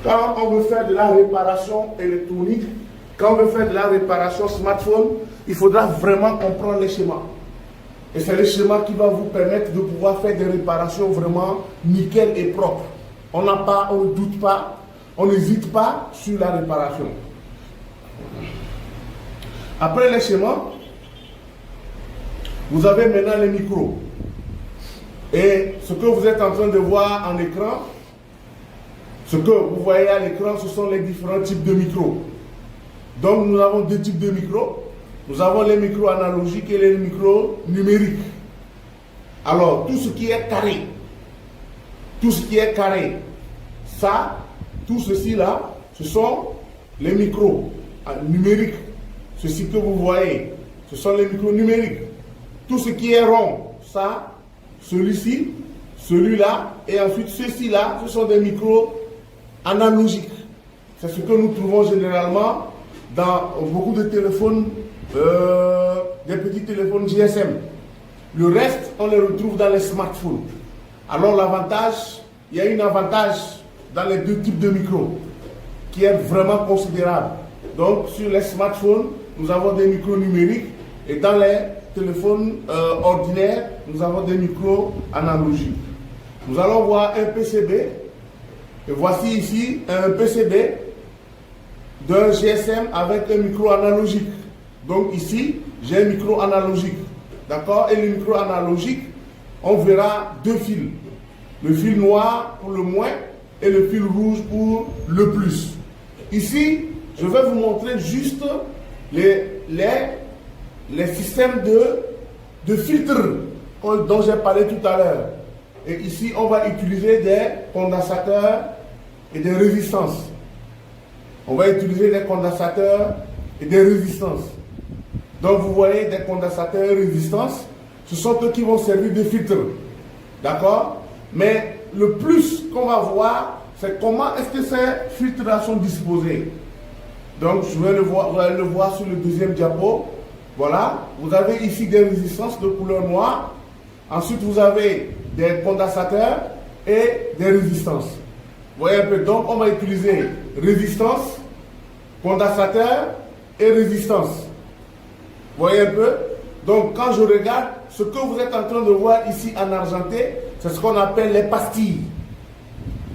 Quand on veut faire de la réparation électronique, quand on veut faire de la réparation smartphone, il faudra vraiment comprendre les schémas. Et c'est le schéma qui va vous permettre de pouvoir faire des réparations vraiment nickel et propres. On ne doute pas, on n'hésite pas sur la réparation. Après les schémas, vous avez maintenant les micros. Et ce que vous êtes en train de voir en écran, ce que vous voyez à l'écran, ce sont les différents types de micros. Donc nous avons deux types de micros. Nous avons les micros analogiques et les micros numériques. Alors, tout ce qui est carré, ça, tout ceci là, ce sont les micros numériques. Ceci que vous voyez, ce sont les micros numériques. Tout ce qui est rond, ça, celui-ci, celui-là, et ensuite ceci là, ce sont des micros analogiques. C'est ce que nous trouvons généralement dans beaucoup de téléphones, des petits téléphones GSM. Le reste, on les retrouve dans les smartphones. Alors l'avantage, il y a un avantage dans les deux types de micros qui est vraiment considérable. Donc sur les smartphones, nous avons des micros numériques et dans les téléphones ordinaires, nous avons des micros analogiques. Nous allons voir un PCB. Et voici ici un PCB d'un GSM avec un micro analogique. Donc ici, j'ai un micro analogique. D'accord? Et le micro analogique, on verra deux fils. Le fil noir pour le moins et le fil rouge pour le plus. Ici, je vais vous montrer juste les systèmes de filtres dont j'ai parlé tout à l'heure. Et ici, on va utiliser des condensateurs et des résistances. On va utiliser des condensateurs et des résistances. Donc, vous voyez des condensateurs et résistances, ce sont eux qui vont servir de filtre. D'accord? Mais le plus qu'on va voir, c'est comment est-ce que ces filtres-là sont disposés. Donc, vous allez le voir sur le deuxième diapo. Voilà, vous avez ici des résistances de couleur noire. Ensuite, vous avez des condensateurs et des résistances. Vous voyez un peu, donc on va utiliser résistance, condensateur et résistance. Vous voyez un peu? Donc quand je regarde, ce que vous êtes en train de voir ici en argenté, c'est ce qu'on appelle les pastilles.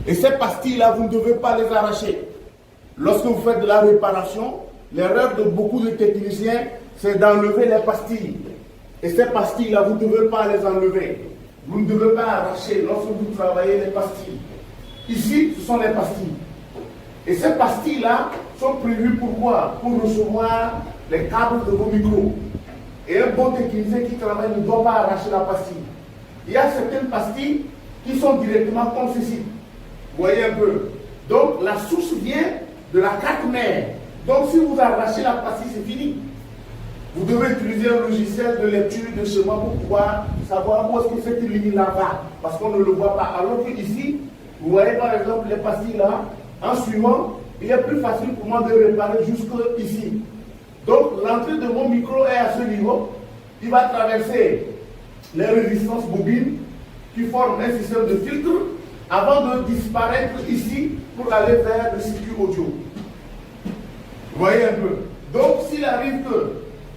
Et ces pastilles-là, vous ne devez pas les arracher. Lorsque vous faites de la réparation, l'erreur de beaucoup de techniciens, c'est d'enlever les pastilles. Et ces pastilles-là, vous ne devez pas les enlever. Vous ne devez pas arracher lorsque vous travaillez les pastilles. Ici, ce sont les pastilles. Et ces pastilles-là sont prévues pour quoi? Pour recevoir les câbles de vos micros. Et un bon technicien qui travaille ne doit pas arracher la pastille. Il y a certaines pastilles qui sont directement comme ceci. Vous voyez un peu. Donc, la source vient de la carte mère. Donc, si vous arrachez la pastille, c'est fini. Vous devez utiliser un logiciel de lecture de schéma pour pouvoir savoir où est-ce que cette ligne-là va. Parce qu'on ne le voit pas. Alors que ici, vous voyez par exemple les pastilles là, en suivant, il est plus facile pour moi de réparer jusqu'ici. Donc l'entrée de mon micro est à ce niveau. Il va traverser les résistances bobines qui forment un système de filtre avant de disparaître ici pour aller vers le circuit audio. Vous voyez un peu. Donc s'il arrive que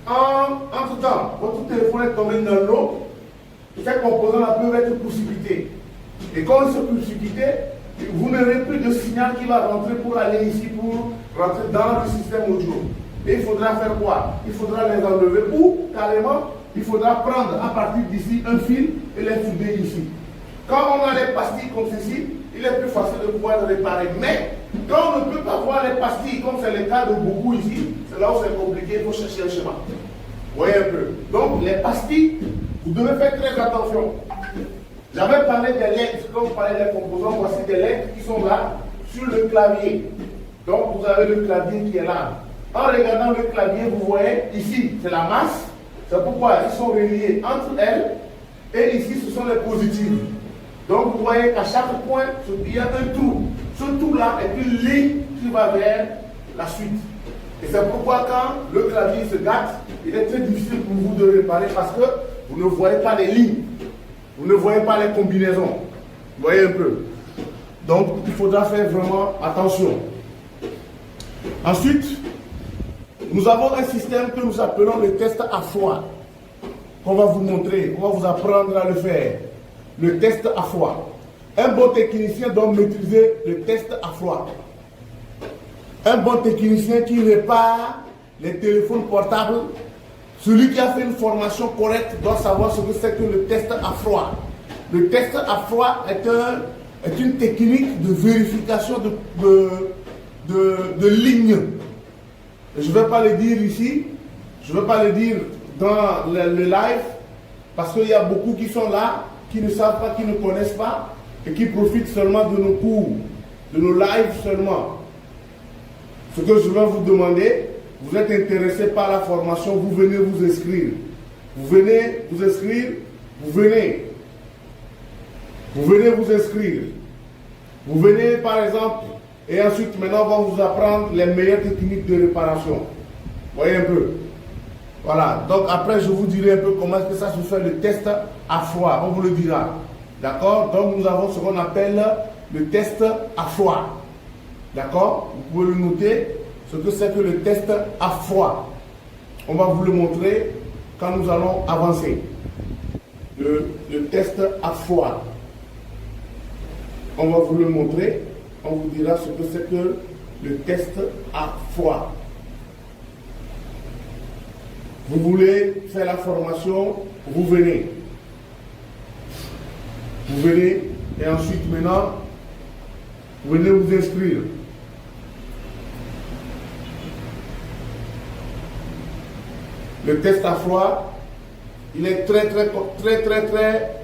entre-temps, votre téléphone est tombé dans l'eau, ces composants peuvent être précipités. Et quand ils sont précipités, vous n'aurez plus de signal qui va rentrer pour aller ici, pour rentrer dans le système audio. Et il faudra faire quoi? Il faudra les enlever ou carrément, il faudra prendre à partir d'ici un fil et les souder ici. Quand on a les pastilles comme ceci, il est plus facile de pouvoir les réparer. Mais quand on ne peut pas voir les pastilles, comme c'est le cas de beaucoup ici, c'est là où c'est compliqué, il faut chercher un schéma. Vous voyez un peu. Donc les pastilles, vous devez faire très attention. J'avais parlé des lettres, quand vous parlez des composants, voici des lettres qui sont là, sur le clavier. Donc vous avez le clavier qui est là. En regardant le clavier, vous voyez, ici, c'est la masse. C'est pourquoi ils sont reliés entre elles. Et ici, ce sont les positives. Donc vous voyez qu'à chaque point, il y a un trou. Ce trou-là est une ligne qui va vers la suite. Et c'est pourquoi quand le clavier se gâte, il est très difficile pour vous de réparer parce que vous ne voyez pas les lignes. Vous ne voyez pas les combinaisons. Vous voyez un peu. Donc, il faudra faire vraiment attention. Ensuite, nous avons un système que nous appelons le test à froid, qu'on va vous montrer, on va vous apprendre à le faire. Le test à froid. Un bon technicien doit maîtriser le test à froid. Un bon technicien qui répare les téléphones portables, celui qui a fait une formation correcte doit savoir ce que c'est que le test à froid. Le test à froid est une technique de vérification de lignes. Je ne vais pas le dire ici, je ne vais pas le dire dans le live, parce qu'il y a beaucoup qui sont là, qui ne savent pas, qui ne connaissent pas, et qui profitent seulement de nos cours, de nos lives seulement. Ce que je vais vous demander, vous êtes intéressé par la formation, vous venez vous inscrire. Vous venez vous inscrire, vous venez. Vous venez vous inscrire. Vous venez par exemple, et ensuite maintenant on va vous apprendre les meilleures techniques de réparation. Voyez un peu. Voilà, donc après je vous dirai un peu comment est-ce que ça se fait le test à froid, on vous le dira. D'accord? Donc nous avons ce qu'on appelle le test à froid. D'accord? Vous pouvez le noter, ce que c'est que le test à froid. On va vous le montrer quand nous allons avancer. Le test à froid. On va vous le montrer, on vous dira ce que c'est que le test à froid. Vous voulez faire la formation, vous venez. Vous venez et ensuite maintenant, vous venez vous inscrire. Le test à froid, il est très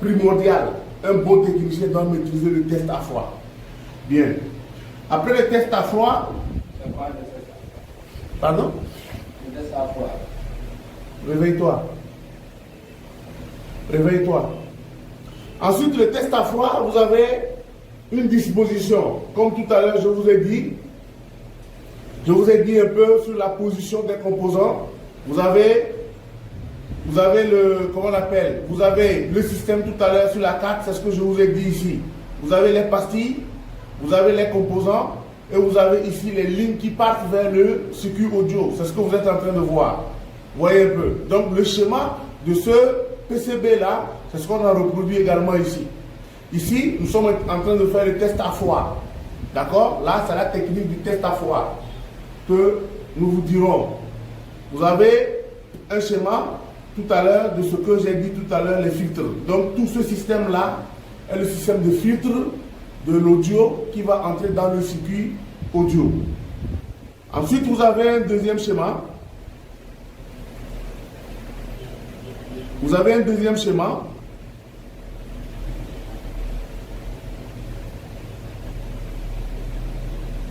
primordial. Un bon technicien doit maîtriser le test à froid. Bien. Après le test à froid, c'est quoi le test à froid? Pardon? Le test à froid. Réveille-toi. Réveille-toi. Ensuite, le test à froid, vous avez une disposition. Comme tout à l'heure, je vous ai dit un peu sur la position des composants. Vous avez le, comment on appelle, vous avez le système tout à l'heure sur la carte, c'est ce que je vous ai dit ici. Vous avez les pastilles, vous avez les composants, et vous avez ici les lignes qui partent vers le circuit audio. C'est ce que vous êtes en train de voir. Vous voyez un peu. Donc le schéma de ce PCB là, c'est ce qu'on a reproduit également ici. Ici, nous sommes en train de faire le test à froid. D'accord? Là, c'est la technique du test à froid que nous vous dirons. Vous avez un schéma tout à l'heure de ce que j'ai dit tout à l'heure, les filtres. Donc tout ce système-là est le système de filtre de l'audio qui va entrer dans le circuit audio. Ensuite, vous avez un deuxième schéma. Vous avez un deuxième schéma.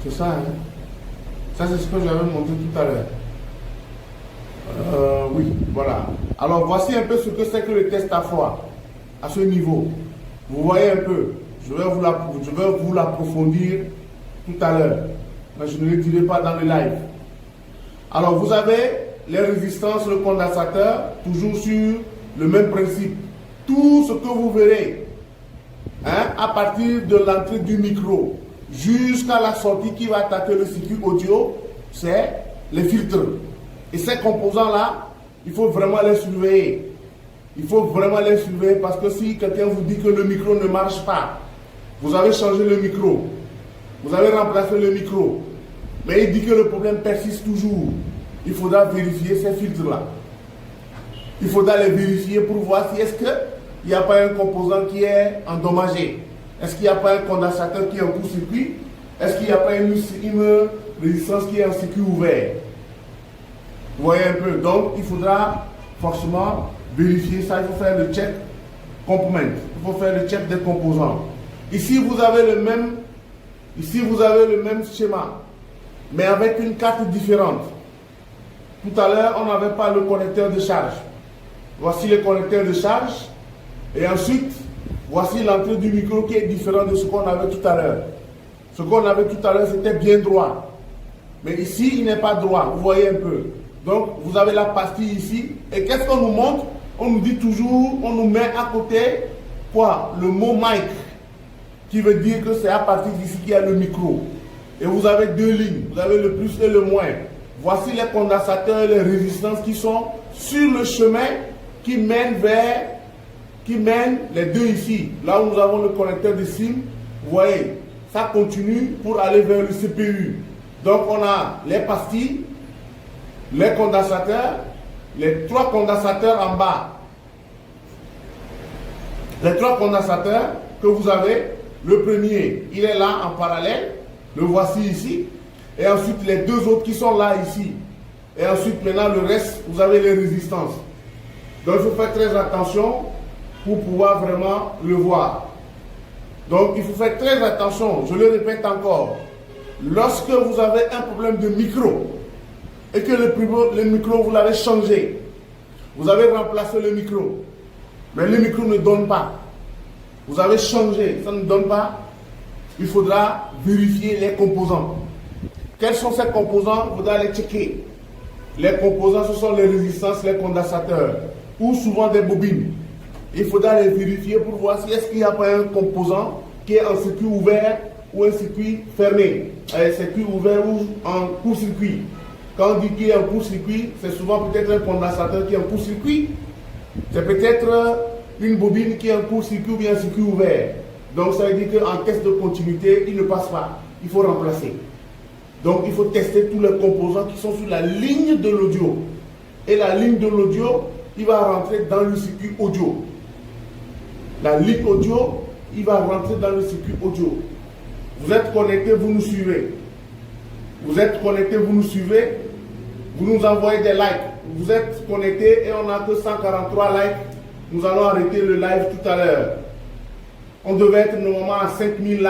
C'est ça, hein? Ça, c'est ce que j'avais montré tout à l'heure. Oui, voilà. Alors, voici un peu ce que c'est que le test à froid, à ce niveau. Vous voyez un peu. Je vais vous l'approfondir tout à l'heure. Mais je ne le dirai pas dans le live. Alors, vous avez les résistances, le condensateur, toujours sur le même principe. Tout ce que vous verrez, hein, à partir de l'entrée du micro jusqu'à la sortie qui va attaquer le circuit audio, c'est les filtres. Et ces composants-là, il faut vraiment les surveiller. Il faut vraiment les surveiller parce que si quelqu'un vous dit que le micro ne marche pas, vous avez changé le micro, vous avez remplacé le micro, mais il dit que le problème persiste toujours, il faudra vérifier ces filtres-là. Il faudra les vérifier pour voir si est-ce qu'il n'y a pas un composant qui est endommagé. Est-ce qu'il n'y a pas un condensateur qui est en court-circuit? Est-ce qu'il n'y a pas une résistance qui est en circuit ouvert? Vous voyez un peu. Donc, il faudra forcément vérifier ça. Il faut faire le check component. Il faut faire le check des composants. Ici, vous avez le même schéma, mais avec une carte différente. Tout à l'heure, on n'avait pas le connecteur de charge. Voici le connecteur de charge. Et ensuite, voici l'entrée du micro qui est différente de ce qu'on avait tout à l'heure. Ce qu'on avait tout à l'heure, c'était bien droit. Mais ici, il n'est pas droit. Vous voyez un peu. Donc, vous avez la pastille ici. Et qu'est-ce qu'on nous montre? On nous dit toujours, on nous met à côté, quoi? Le mot mic. qui veut dire que c'est à partir d'ici qu'il y a le micro. Et vous avez deux lignes, vous avez le plus et le moins. Voici les condensateurs et les résistances qui sont sur le chemin qui mène les deux ici. Là où nous avons le connecteur de SIM, vous voyez, ça continue pour aller vers le CPU. Donc on a les pastilles, les condensateurs, les trois condensateurs en bas. Les trois condensateurs que vous avez, le premier, il est là en parallèle, le voici ici. Et ensuite les deux autres qui sont là ici. Et ensuite maintenant le reste, vous avez les résistances. Donc il faut faire très attention pour pouvoir vraiment le voir. Donc il faut faire très attention, je le répète encore. Lorsque vous avez un problème de micro et que le micro vous l'avez changé, vous avez remplacé le micro, mais le micro ne donne pas. Vous avez changé, ça ne donne pas. Il faudra vérifier les composants. Quels sont ces composants? Il faudra les checker. Les composants, ce sont les résistances, les condensateurs, ou souvent des bobines. Il faudra les vérifier pour voir si est-ce qu'il n'y a pas un composant qui est en circuit ouvert ou un circuit fermé. Un circuit ouvert ou en court-circuit. Quand on dit qu'il est en court-circuit, c'est souvent peut-être un condensateur qui est en court-circuit. C'est peut-être une bobine qui est en court-circuit ou bien un circuit ouvert. Donc ça veut dire qu'en test de continuité, il ne passe pas. Il faut remplacer. Donc il faut tester tous les composants qui sont sur la ligne de l'audio. Et la ligne de l'audio, il va rentrer dans le circuit audio. La ligne audio, il va rentrer dans le circuit audio. Vous êtes connecté, vous nous suivez. Vous êtes connecté, vous nous suivez. Vous nous envoyez des likes. Vous êtes connecté et on n'a que 143 likes. Nous allons arrêter le live tout à l'heure. On devait être normalement à 5000 likes.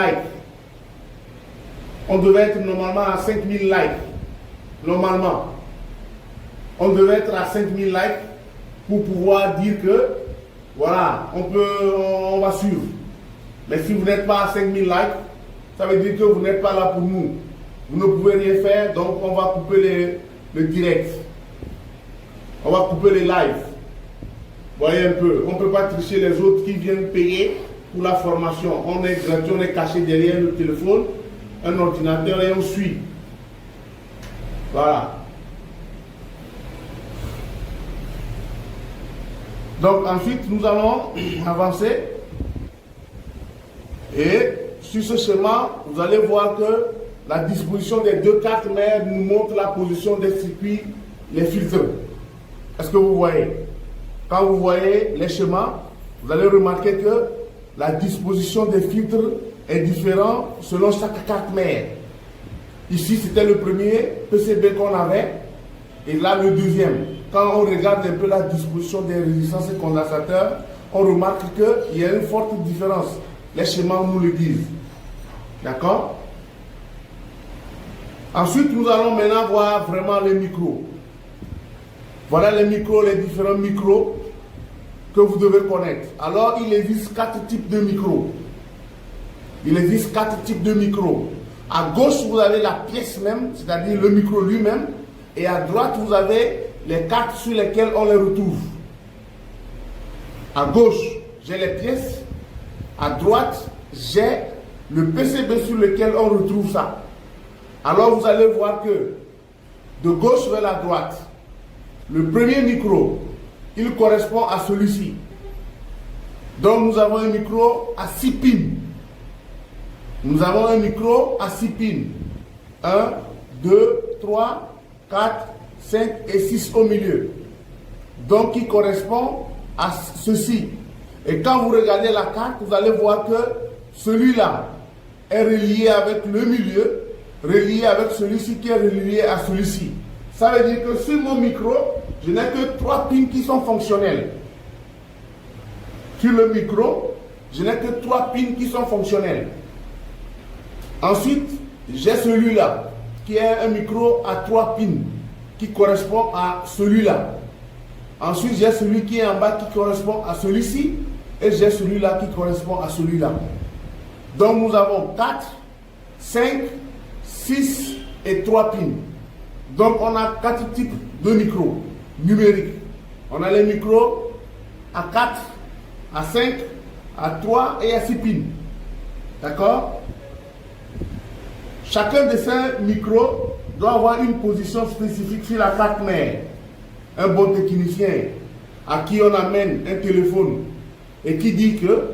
On devait être normalement à 5000 likes. Normalement. On devait être à 5000 likes pour pouvoir dire que, voilà, on va suivre. Mais si vous n'êtes pas à 5000 likes, ça veut dire que vous n'êtes pas là pour nous. Vous ne pouvez rien faire, donc on va couper le direct. On va couper les lives. Voyez un peu, on ne peut pas tricher les autres qui viennent payer pour la formation. On est gratuit, on est caché derrière le téléphone, un ordinateur et on suit. Voilà. Donc ensuite, nous allons avancer. Et sur ce schéma, vous allez voir que la disposition des deux cartes mères nous montre la position des circuits, les filtres. Est-ce que vous voyez? Quand vous voyez les schémas, vous allez remarquer que la disposition des filtres est différente selon chaque carte mère. Ici, c'était le premier PCB qu'on avait, et là, le deuxième. Quand on regarde un peu la disposition des résistances et condensateurs, on remarque qu'il y a une forte différence. Les schémas nous le disent. D'accord? Ensuite, nous allons maintenant voir vraiment les micros. Voilà les micros, les différents micros que vous devez connaître. Alors, il existe 4 types de micros. Il existe 4 types de micros. À gauche, vous avez la pièce même, c'est-à-dire le micro lui-même. Et à droite, vous avez les cartes sur lesquelles on les retrouve. À gauche, j'ai les pièces. À droite, j'ai le PCB sur lequel on retrouve ça. Alors, vous allez voir que de gauche vers la droite, le premier micro, il correspond à celui-ci. Donc, nous avons un micro à 6 pins. Nous avons un micro à 6 pins. 1, 2, 3, 4, 5 et 6 au milieu. Donc, qui correspond à ceci. Et quand vous regardez la carte, vous allez voir que celui-là est relié avec le milieu, relié avec celui-ci qui est relié à celui-ci. Ça veut dire que sur mon micro, je n'ai que 3 pins qui sont fonctionnels. Sur le micro, je n'ai que 3 pins qui sont fonctionnels. Ensuite, j'ai celui-là, qui est un micro à 3 pins, qui correspond à celui-là. Ensuite, j'ai celui qui est en bas, qui correspond à celui-ci, et j'ai celui-là qui correspond à celui-là. Donc, nous avons 4, 5, 6 et 3 pins. Donc, on a 4 types de micros numériques. On a les micros à 4, à 5, à 3 et à 6 pins. D'accord? Chacun de ces micros doit avoir une position spécifique sur la carte mère. Un bon technicien à qui on amène un téléphone et qui dit que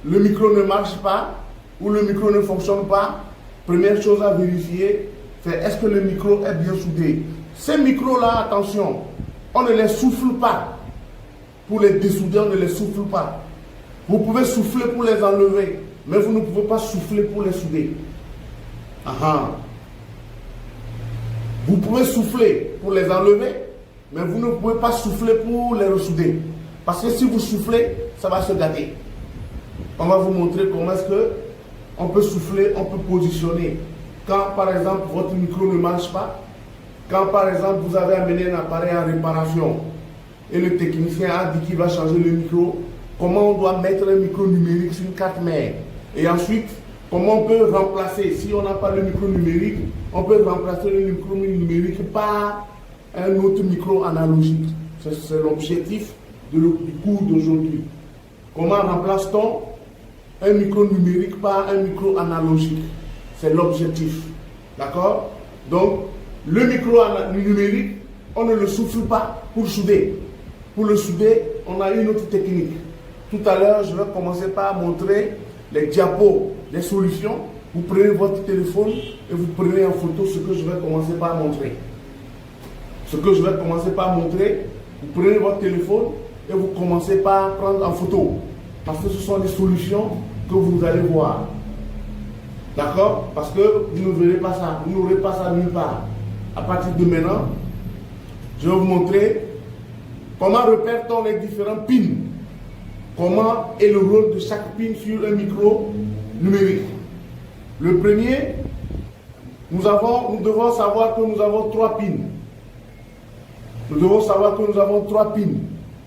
le micro ne marche pas ou le micro ne fonctionne pas, première chose à vérifier, c'est est-ce que le micro est bien soudé. Ces micros-là, attention, on ne les souffle pas. Pour les dessouder, on ne les souffle pas. Vous pouvez souffler pour les enlever, mais vous ne pouvez pas souffler pour les souder. Aha. Vous pouvez souffler pour les enlever, mais vous ne pouvez pas souffler pour les ressouder. Parce que si vous soufflez, ça va se gâter. On va vous montrer comment est-ce que on peut souffler, on peut positionner. Quand par exemple votre micro ne marche pas, quand par exemple vous avez amené un appareil en réparation et le technicien a dit qu'il va changer le micro, comment on doit mettre un micro numérique sur une carte mère. Et ensuite, comment on peut remplacer, si on n'a pas le micro numérique, on peut remplacer le micro numérique par un autre micro analogique. C'est l'objectif du cours d'aujourd'hui. Comment remplace-t-on un micro numérique par un micro analogique? C'est l'objectif. D'accord? Donc, le micro numérique, on ne le souffle pas pour souder. Pour le souder, on a une autre technique. Tout à l'heure, je vais commencer par montrer les diapos, les solutions. Vous prenez votre téléphone et vous prenez en photo ce que je vais commencer par montrer. Ce que je vais commencer par montrer, vous prenez votre téléphone et vous commencez par prendre en photo. Parce que ce sont des solutions que vous allez voir. D'accord? Parce que vous ne verrez pas ça, vous n'aurez pas ça nulle part. À partir de maintenant, je vais vous montrer comment repère-t-on les différents pins. Comment est le rôle de chaque pin sur un micro numérique. Le premier, nous devons savoir que nous avons 3 pins. Nous devons savoir que nous avons 3 pins.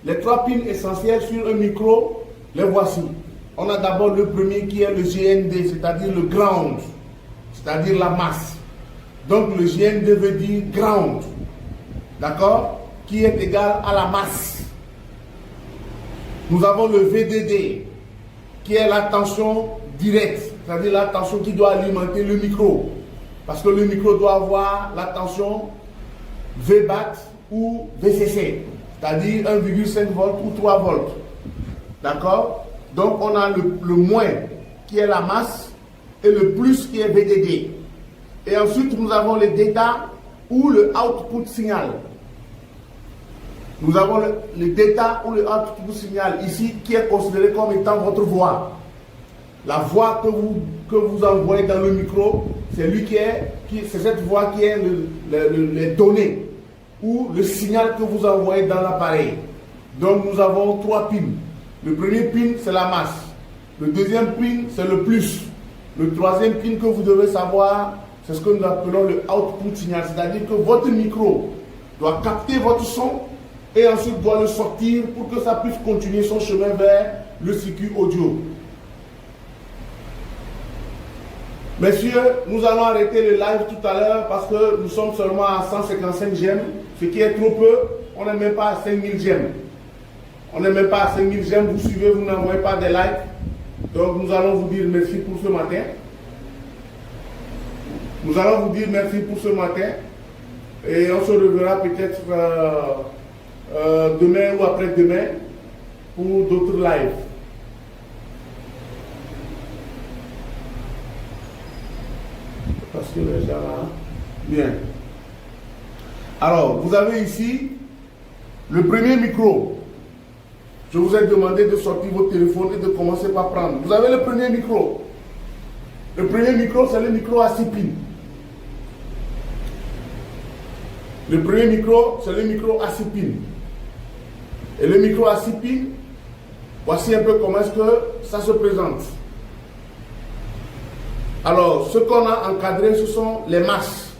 Les 3 pins essentiels sur un micro, les voici. On a d'abord le premier qui est le GND, c'est-à-dire le ground, c'est-à-dire la masse. Donc le GND veut dire ground, d'accord, qui est égal à la masse. Nous avons le VDD, qui est la tension directe, c'est-à-dire la tension qui doit alimenter le micro. Parce que le micro doit avoir la tension VBAT ou VCC, c'est-à-dire 1,5 volts ou 3 volts. D'accord? Donc on a le moins qui est la masse et le plus qui est VDD. Et ensuite nous avons le data ou le output signal. Nous avons le data ou le output signal ici qui est considéré comme étant votre voix. La voix que vous envoyez dans le micro, c'est c'est cette voix qui est les données ou le signal que vous envoyez dans l'appareil. Donc nous avons 3 pins. Le premier pin, c'est la masse. Le deuxième pin, c'est le plus. Le troisième pin que vous devez savoir, c'est ce que nous appelons le output signal. C'est-à-dire que votre micro doit capter votre son et ensuite doit le sortir pour que ça puisse continuer son chemin vers le circuit audio. Messieurs, nous allons arrêter le live tout à l'heure parce que nous sommes seulement à 155 j'aime, ce qui est trop peu. On n'est même pas à 5000 j'aime. On n'est même pas à 5000 j'aime, vous suivez, vous n'envoyez pas des likes. Donc nous allons vous dire merci pour ce matin. Nous allons vous dire merci pour ce matin. Et on se reverra peut-être demain ou après-demain pour d'autres lives. Parce que les gens là... Bien. Alors, vous avez ici le premier micro. Je vous ai demandé de sortir votre téléphone et de commencer par prendre. Vous avez le premier micro. Le premier micro, c'est le micro à 6 pins. Le premier micro, c'est le micro à 6 pins. Et le micro à 6 pins, voici un peu comment est-ce que ça se présente. Alors, ce qu'on a encadré, ce sont les masses.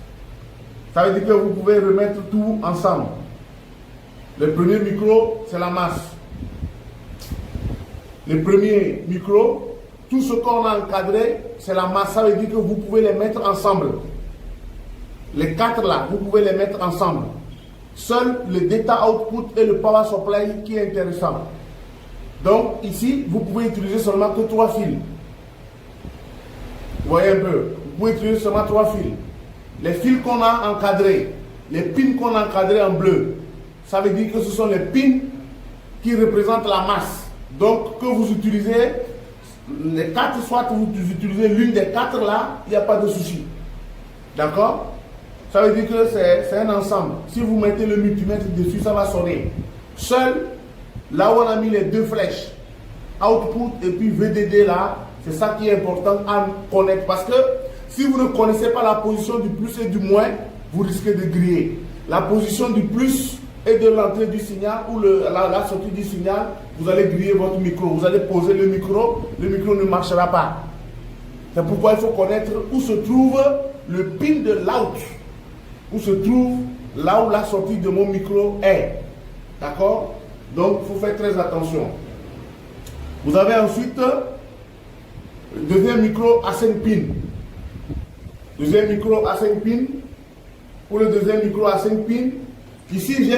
Ça veut dire que vous pouvez remettre tout ensemble. Le premier micro, c'est la masse. Le premier micro, tout ce qu'on a encadré, c'est la masse. Ça veut dire que vous pouvez les mettre ensemble. Les 4 là, vous pouvez les mettre ensemble. Seul le data output et le power supply qui est intéressant. Donc ici, vous pouvez utiliser seulement que 3 fils. voyez un peu. Vous pouvez utiliser seulement 3 fils. Les fils qu'on a encadrés, les pins qu'on a encadrés en bleu, ça veut dire que ce sont les pins qui représentent la masse. Donc, que vous utilisez les 4, soit vous utilisez l'une des 4 là, il n'y a pas de souci. D'accord? Ça veut dire que c'est un ensemble. Si vous mettez le multimètre dessus, ça va sonner. Seul, là où on a mis les 2 flèches, output et puis VDD là, c'est ça qui est important à connaître. Parce que si vous ne connaissez pas la position du plus et du moins, vous risquez de griller. La position du plus et de l'entrée du signal ou la sortie du signal, vous allez griller votre micro. Vous allez poser le micro ne marchera pas. C'est pourquoi il faut connaître où se trouve le pin de l'out. Où se trouve là où la sortie de mon micro est. D'accord? Donc, il faut faire très attention. Vous avez ensuite le deuxième micro à 5 pins. Deuxième micro à 5 pins. Pour le deuxième micro à 5 pins, ici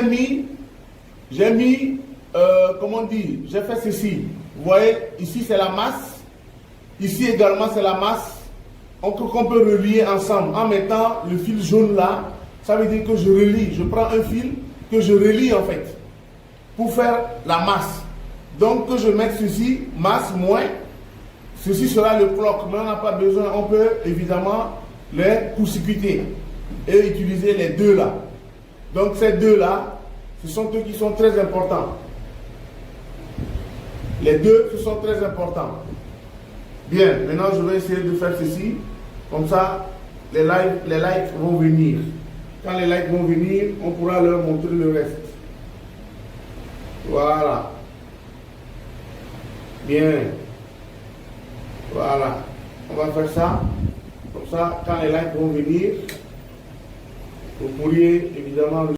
j'ai mis, comment dire, j'ai fait ceci. Vous voyez, ici c'est la masse. Ici également c'est la masse. Qu'on peut relier ensemble en mettant le fil jaune là. Ça veut dire que je relie. Je prends un fil que je relie en fait. Pour faire la masse. Donc que je mette ceci, masse moins. Ceci sera le clock. Mais on n'a pas besoin. On peut évidemment les court-circuiter. Et utiliser les 2 là. Donc ces 2 là, ce sont eux qui sont très importants. Les 2, ce sont très importants. Bien, maintenant je vais essayer de faire ceci. Comme ça, les lights vont venir. Quand les lights vont venir, on pourra leur montrer le reste. Voilà. Bien. Voilà. On va faire ça. Comme ça, quand les lights vont venir, vous pourriez évidemment